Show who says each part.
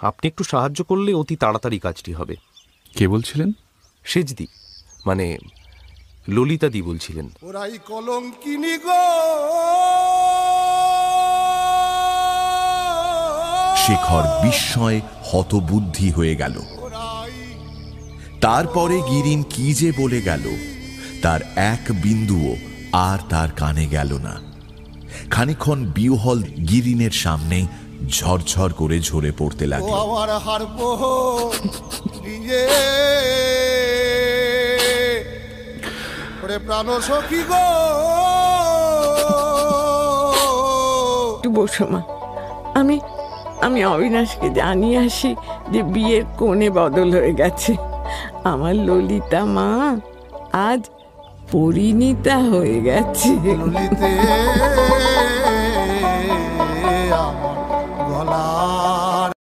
Speaker 1: আপনি একটু সাহায্য করলে অতি তাড়াতাড়ি কাজটি হবে।
Speaker 2: কে বলছিলেন?
Speaker 1: সেজদি, মানে ললিতাদি বলছিলেন।
Speaker 3: ওরাই কলঙ্কিনী গো।
Speaker 4: শেখর বিস্ময়ে হতবুদ্ধি হয়ে গেল। তারপরে গিরিন কি যে বলে গেল তার এক বিন্দুও আর তার কানে গেল না। খানিকক্ষণ বিহ্বল গিরিনের সামনে ঝরঝর করে ঝরে পড়তে লাগলো।
Speaker 3: আমার হারপ দিয়ে ওরে প্রাণ সখী গো।
Speaker 5: একটু বসো মা, আমি আমি অবিনাশকে জানিয়ে আসি যে বিয়ের কোণে বদল হয়ে গেছে। আমার ললিতা মা আজ পরিণীতা হয়ে গেছে।
Speaker 3: ললিতে